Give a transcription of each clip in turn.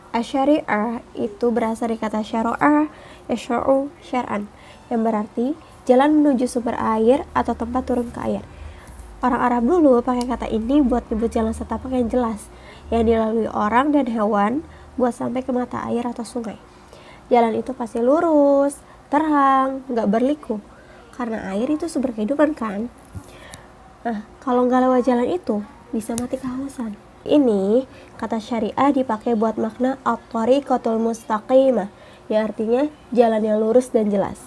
Asyari'ah itu berasal dari kata syara'a, yashra'u syar'an, yang berarti jalan menuju sumber air atau tempat turun ke air. Orang Arab dulu pakai kata ini buat nyebut jalan setapak yang jelas, yang dilalui orang dan hewan buat sampai ke mata air atau sungai. Jalan itu pasti lurus, terang, nggak berliku, karena air itu sumber kehidupan kan. Nah, kalau nggak lewat jalan itu, bisa mati kehausan. Ini kata syariah dipakai buat makna at-thariqatul mustaqimah, yang artinya jalan yang lurus dan jelas.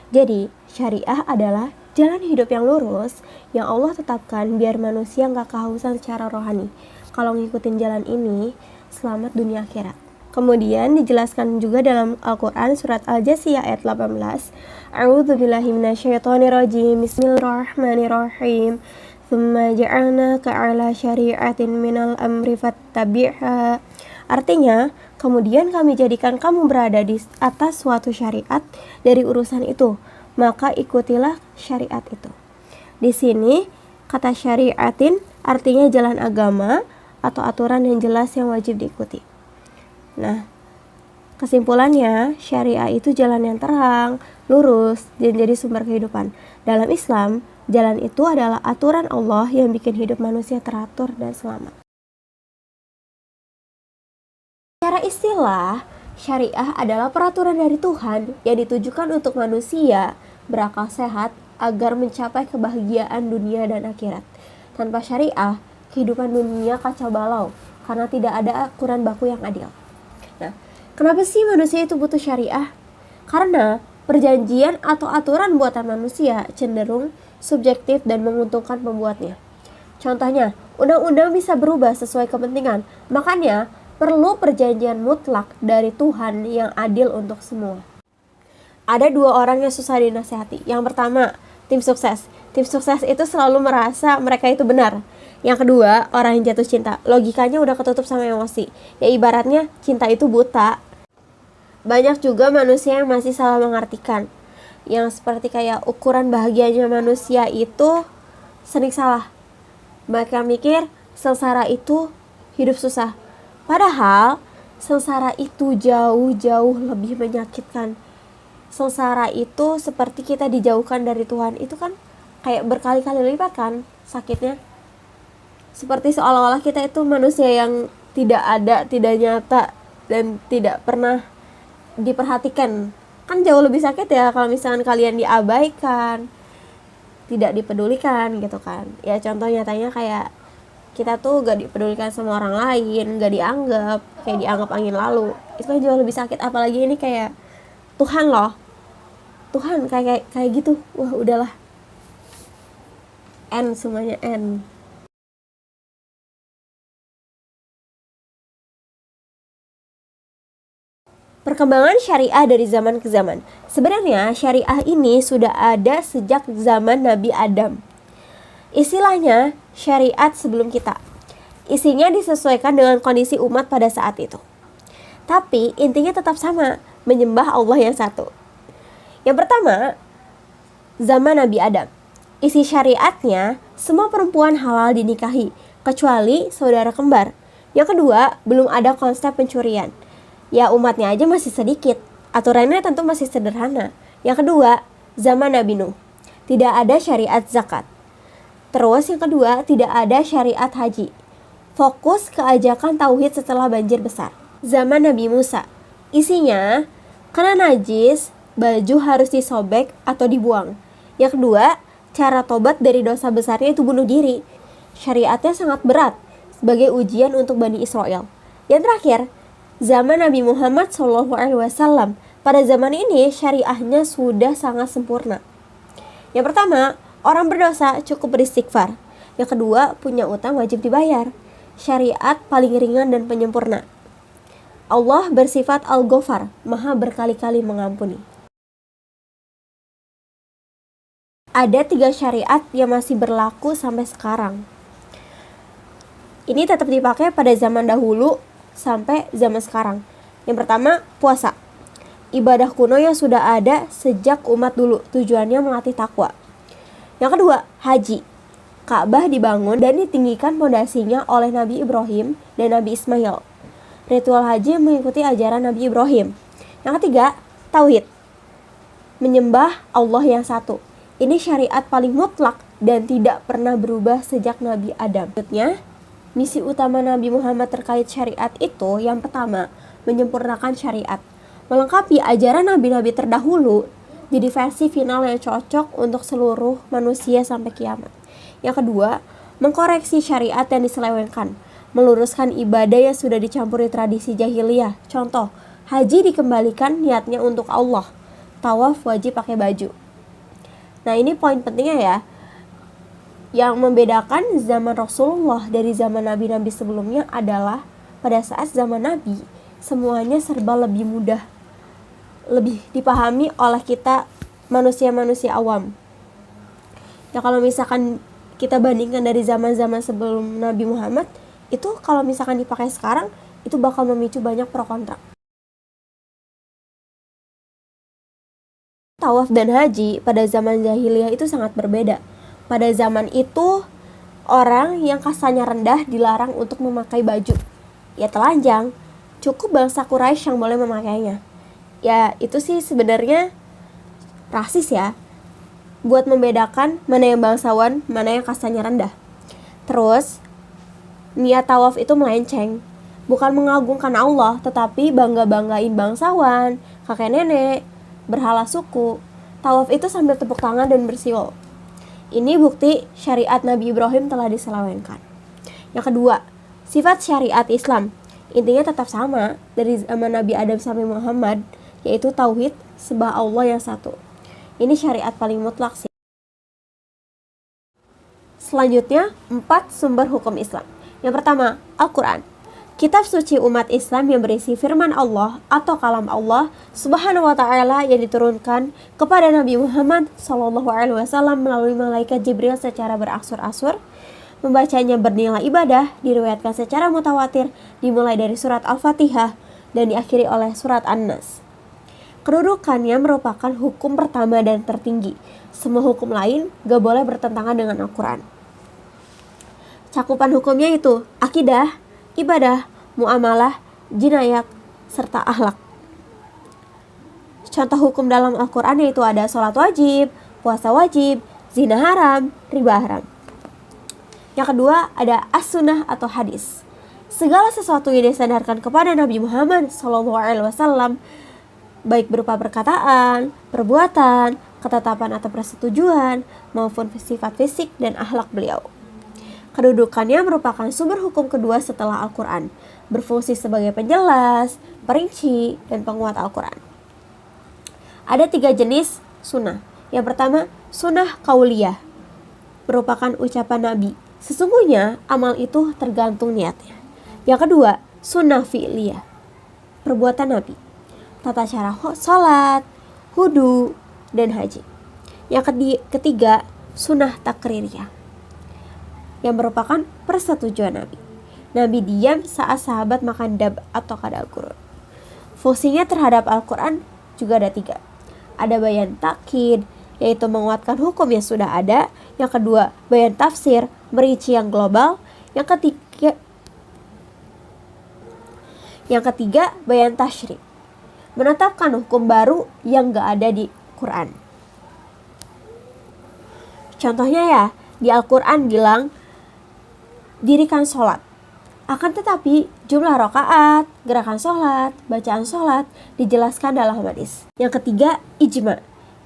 Jadi, syariah adalah jalan hidup yang lurus yang Allah tetapkan biar manusia nggak kehausan secara rohani. Kalau ngikutin jalan ini, selamat dunia akhirat. Kemudian dijelaskan juga dalam Al-Quran surat Al-Jasiyah ayat 18. A'udzubillahi minasyaitonirrajim. Bismillahirrahmanirrahim. Tsumma ja'alnaka 'ala syari'atin minal amri fattabi'ha. Artinya, kemudian kami jadikan kamu berada di atas suatu syariat dari urusan itu, maka ikutilah syariat itu. Di sini, kata syari'atin artinya jalan agama atau aturan yang jelas yang wajib diikuti. Nah, kesimpulannya, syariah itu jalan yang terang, lurus, dan jadi sumber kehidupan. Dalam Islam, jalan itu adalah aturan Allah yang bikin hidup manusia teratur dan selamat. Secara istilah, syariah adalah peraturan dari Tuhan yang ditujukan untuk manusia berakal sehat agar mencapai kebahagiaan dunia dan akhirat. Tanpa syariah, kehidupan dunia kacau balau karena tidak ada aturan baku yang adil. Nah, kenapa sih manusia itu butuh syariah? Karena perjanjian atau aturan buatan manusia cenderung subjektif dan menguntungkan pembuatnya. Contohnya, undang-undang bisa berubah sesuai kepentingan. Makanya, perlu perjanjian mutlak dari Tuhan yang adil untuk semua. Ada dua orang yang susah dinasihati. Yang pertama, tim sukses. Tim sukses itu selalu merasa mereka itu benar. Yang kedua, orang yang jatuh cinta. Logikanya udah ketutup sama emosi. Ya ibaratnya, cinta itu buta. Banyak juga manusia yang masih salah mengartikan. Yang seperti kayak ukuran bahagianya manusia itu sering salah. Mereka mikir sengsara itu hidup susah. Padahal sengsara itu jauh-jauh lebih menyakitkan. Sengsara itu seperti kita dijauhkan dari Tuhan. Itu kan kayak berkali-kali lipat kan sakitnya. Seperti seolah-olah kita itu manusia yang tidak ada, tidak nyata, dan tidak pernah diperhatikan. Kan jauh lebih sakit ya kalau misalkan kalian diabaikan, tidak dipedulikan gitu kan. Ya contoh nyatanya kayak kita tuh gak dipedulikan sama orang lain, gak dianggap, kayak dianggap angin lalu. Itu kan jauh lebih sakit, apalagi ini kayak Tuhan loh. Tuhan kayak gitu. Wah, udahlah. N semuanya N. Perkembangan syariah dari zaman ke zaman. Sebenarnya syariah ini sudah ada sejak zaman Nabi Adam. Istilahnya syariat sebelum kita. Isinya disesuaikan dengan kondisi umat pada saat itu. Tapi intinya tetap sama, menyembah Allah yang satu. Yang pertama, zaman Nabi Adam. Isi syariatnya, semua perempuan halal dinikahi, kecuali saudara kembar. Yang kedua, belum ada konsep pencurian. Ya umatnya aja masih sedikit, aturannya tentu masih sederhana. Yang kedua, zaman Nabi Nuh. Tidak ada syariat zakat. Terus yang kedua, tidak ada syariat haji. Fokus ke ajakan tauhid setelah banjir besar. Zaman Nabi Musa. Isinya, kena najis, baju harus disobek atau dibuang. Yang kedua, cara tobat dari dosa besarnya itu bunuh diri. Syariatnya sangat berat sebagai ujian untuk Bani Israel. Yang terakhir, zaman Nabi Muhammad SAW. Pada zaman ini syariahnya sudah sangat sempurna. Yang pertama, orang berdosa cukup beristighfar. Yang kedua, punya utang wajib dibayar. Syariat paling ringan dan penyempurna. Allah bersifat Al-Ghafar, maha berkali-kali mengampuni. Ada 3 syariat yang masih berlaku sampai sekarang. Ini tetap dipakai pada zaman dahulu sampai zaman sekarang. Yang pertama, puasa. Ibadah kuno yang sudah ada sejak umat dulu, tujuannya melatih takwa. Yang kedua, haji. Ka'bah dibangun dan ditinggikan pondasinya oleh Nabi Ibrahim dan Nabi Ismail. Ritual haji mengikuti ajaran Nabi Ibrahim. Yang ketiga, tauhid. Menyembah Allah yang satu. Ini syariat paling mutlak dan tidak pernah berubah sejak Nabi Adam. Selanjutnya, misi utama Nabi Muhammad terkait syariat itu yang pertama, menyempurnakan syariat. Melengkapi ajaran nabi-nabi terdahulu jadi versi final yang cocok untuk seluruh manusia sampai kiamat. Yang kedua, mengkoreksi syariat yang diselewengkan, meluruskan ibadah yang sudah dicampuri tradisi jahiliyah. Contoh, haji dikembalikan niatnya untuk Allah, tawaf wajib pakai baju. Nah, ini poin pentingnya ya. Yang membedakan zaman Rasulullah dari zaman nabi-nabi sebelumnya adalah pada saat zaman Nabi, semuanya serba lebih mudah, lebih dipahami oleh kita manusia-manusia awam. Ya, kalau misalkan kita bandingkan dari zaman-zaman sebelum Nabi Muhammad, itu kalau misalkan dipakai sekarang, itu bakal memicu banyak pro kontra. Tawaf dan haji pada zaman jahiliyah itu sangat berbeda. Pada zaman itu, orang yang kastanya rendah dilarang untuk memakai baju. Ya telanjang, cukup bangsa Quraisy yang boleh memakainya. Ya itu sih sebenarnya rasis ya, buat membedakan mana yang bangsawan, mana yang kastanya rendah. Terus, niat tawaf itu melenceng, bukan mengagungkan Allah, tetapi bangga-banggain bangsawan, kakek nenek, berhala suku. Tawaf itu sambil tepuk tangan dan bersiul. Ini bukti syariat Nabi Ibrahim telah diselewengkan. Yang kedua, sifat syariat Islam. Intinya tetap sama dari zaman Nabi Adam sampai Muhammad, yaitu tauhid, sembah Allah yang satu. Ini syariat paling mutlak sih. Selanjutnya, 4 sumber hukum Islam. Yang pertama, Al-Quran. Kitab suci umat Islam yang berisi firman Allah atau kalam Allah Subhanahu wa ta'ala yang diturunkan kepada Nabi Muhammad SAW melalui malaikat Jibril secara beraksur-asur. Membacanya bernilai ibadah, diriwayatkan secara mutawatir, dimulai dari surat Al-Fatihah dan diakhiri oleh surat An-Nas. Kedudukannya merupakan hukum pertama dan tertinggi. Semua hukum lain gak boleh bertentangan dengan Al-Quran. Cakupan hukumnya itu akidah, ibadah, muamalah, jinayat, serta akhlak. Contoh hukum dalam Al-Quran yaitu ada sholat wajib, puasa wajib, zina haram, riba haram. Yang kedua ada as-sunnah atau hadis. Segala sesuatu yang disandarkan kepada Nabi Muhammad SAW, baik berupa perkataan, perbuatan, ketetapan atau persetujuan, maupun sifat fisik dan akhlak beliau. Kedudukannya merupakan sumber hukum kedua setelah Al-Quran, berfungsi sebagai penjelas, perinci, dan penguat Al-Quran. Ada 3 jenis sunnah. Yang pertama, sunnah qauliyah, merupakan ucapan Nabi. Sesungguhnya amal itu tergantung niatnya. Yang kedua, sunnah fi'liyah, perbuatan Nabi, tata cara sholat, wudu, dan haji. Yang ketiga, sunnah takririyah, yang merupakan persetujuan Nabi. Nabi diam saat sahabat makan dab atau kadal qurun. Fungsinya terhadap Al-Quran juga ada 3. Ada bayan takkid, yaitu menguatkan hukum yang sudah ada. Yang kedua, bayan tafsir, merinci yang global. Yang ketiga, bayan tasyri', menetapkan hukum baru yang gak ada di Quran. Contohnya ya, di Al-Quran bilang dirikan sholat. Akan tetapi jumlah rakaat, gerakan sholat, bacaan sholat dijelaskan dalam hadis. Yang ketiga, ijma.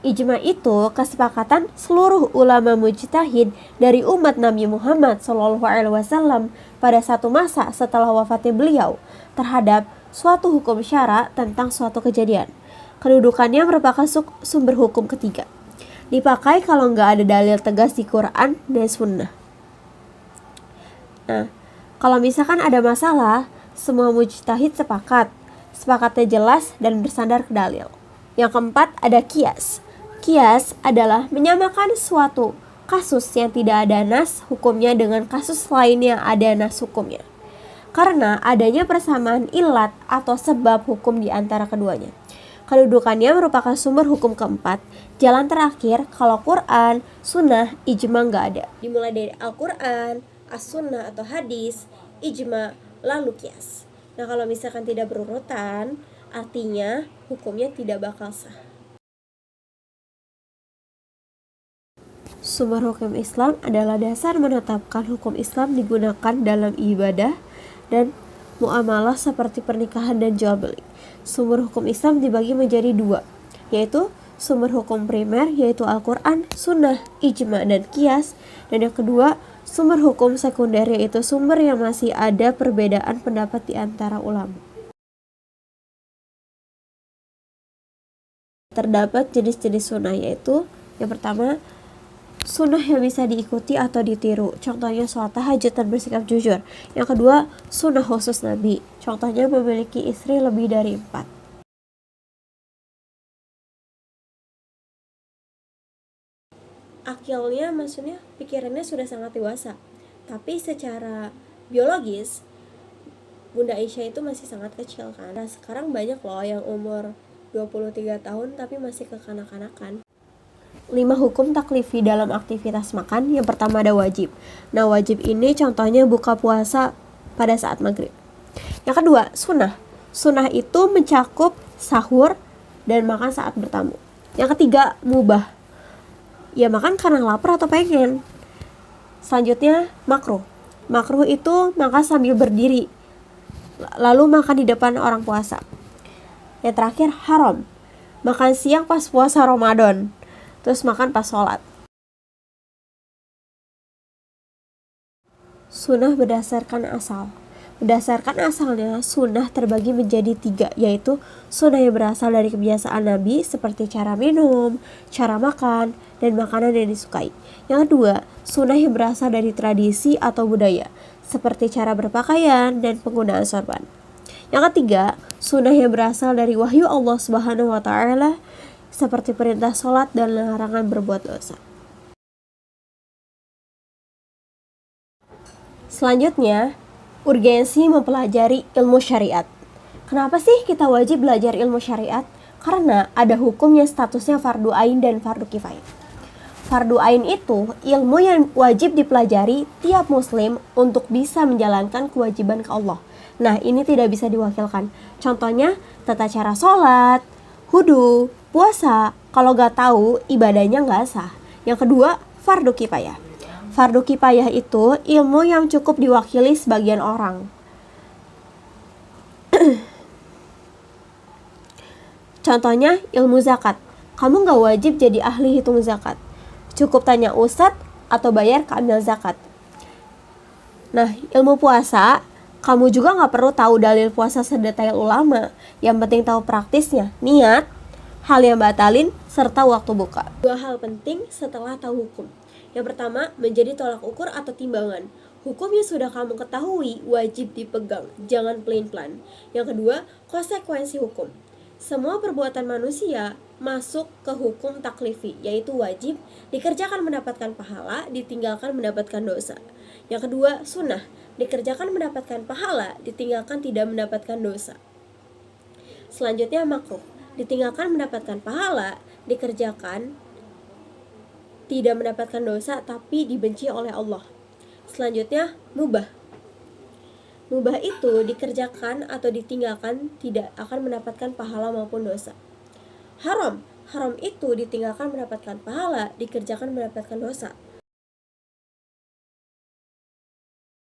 Ijma itu kesepakatan seluruh ulama mujtahid dari umat Nabi Muhammad SAW pada satu masa setelah wafatnya beliau terhadap suatu hukum syara tentang suatu kejadian. Kedudukannya merupakan sumber hukum ketiga. Dipakai kalau nggak ada dalil tegas di Quran dan Sunnah. Nah, kalau misalkan ada masalah, semua mujtahid sepakatnya jelas dan bersandar ke dalil. Yang keempat ada qiyas. Qiyas adalah menyamakan suatu kasus yang tidak ada nas hukumnya dengan kasus lain yang ada nas hukumnya, karena adanya persamaan ilat atau sebab hukum di antara keduanya. Kedudukannya merupakan sumber hukum keempat. Jalan terakhir kalau Quran, Sunnah, ijma nggak ada. Dimulai dari Al-Quran, As-Sunnah atau hadis, ijma, lalu qiyas. Nah, kalau misalkan tidak berurutan, artinya hukumnya tidak bakal sah. Sumber hukum Islam adalah dasar menetapkan hukum Islam digunakan dalam ibadah dan muamalah seperti pernikahan dan jual beli. Sumber hukum Islam dibagi menjadi dua, yaitu sumber hukum primer yaitu Al-Quran, Sunnah, Ijma, dan Qiyas, dan yang kedua sumber hukum sekunder yaitu sumber yang masih ada perbedaan pendapat di antara ulama. Terdapat jenis-jenis sunnah yaitu yang pertama sunnah yang bisa diikuti atau ditiru, contohnya sholat tahajud dan bersikap jujur. Yang kedua, sunnah khusus Nabi, contohnya memiliki istri lebih dari 4. Akilnya maksudnya pikirannya sudah sangat dewasa, tapi secara biologis Bunda Aisyah itu masih sangat kecil kan. Nah, sekarang banyak loh yang umur 23 tahun tapi masih kekanak-kanakan. 5 hukum taklifi dalam aktivitas makan. Yang pertama ada wajib. Nah, wajib ini contohnya buka puasa pada saat maghrib. Yang kedua, sunnah. Sunnah itu mencakup sahur dan makan saat bertamu. Yang ketiga, mubah. Ya makan karena lapar atau pengen. Selanjutnya, makruh. Makruh itu makan sambil berdiri, lalu makan di depan orang puasa. Yang terakhir, haram. Makan siang pas puasa Ramadan, terus makan pas sholat. Sunnah berdasarkan asal. Berdasarkan asalnya, sunnah terbagi menjadi 3, yaitu sunnah yang berasal dari kebiasaan Nabi seperti cara minum, cara makan, dan makanan yang disukai. Yang kedua, sunnah yang berasal dari tradisi atau budaya seperti cara berpakaian dan penggunaan sorban. Yang ketiga, sunnah yang berasal dari wahyu Allah Subhanahu wa Ta'ala seperti perintah sholat dan larangan berbuat dosa. Selanjutnya, urgensi mempelajari ilmu syariat. Kenapa sih kita wajib belajar ilmu syariat? Karena ada hukumnya statusnya fardu ain dan fardu kifayah. Fardu ain itu ilmu yang wajib dipelajari tiap muslim untuk bisa menjalankan kewajiban ke Allah. Nah, ini tidak bisa diwakilkan. Contohnya, tata cara sholat, wudu, puasa. Kalau gak tahu, ibadahnya gak sah. Yang kedua, fardu kifayah. Fardu kifayah itu ilmu yang cukup diwakili sebagian orang. Contohnya, ilmu zakat. Kamu gak wajib jadi ahli hitung zakat. Cukup tanya ustadz atau bayar ke amil zakat. Nah, ilmu puasa, kamu juga gak perlu tahu dalil puasa sedetail ulama. Yang penting tahu praktisnya, niat, hal yang batalin, serta waktu buka. 2 hal penting setelah tahu hukum. Yang pertama, menjadi tolak ukur atau timbangan. Hukum yang sudah kamu ketahui wajib dipegang, jangan pelin-pelan. Yang kedua, konsekuensi hukum. Semua perbuatan manusia masuk ke hukum taklifi, yaitu wajib, dikerjakan mendapatkan pahala, ditinggalkan mendapatkan dosa. Yang kedua, sunnah, dikerjakan mendapatkan pahala, ditinggalkan tidak mendapatkan dosa. Selanjutnya, makruh, ditinggalkan mendapatkan pahala, dikerjakan tidak mendapatkan dosa tapi dibenci oleh Allah. Selanjutnya, mubah. Mubah itu dikerjakan atau ditinggalkan tidak akan mendapatkan pahala maupun dosa. Haram. Haram itu ditinggalkan mendapatkan pahala, dikerjakan mendapatkan dosa.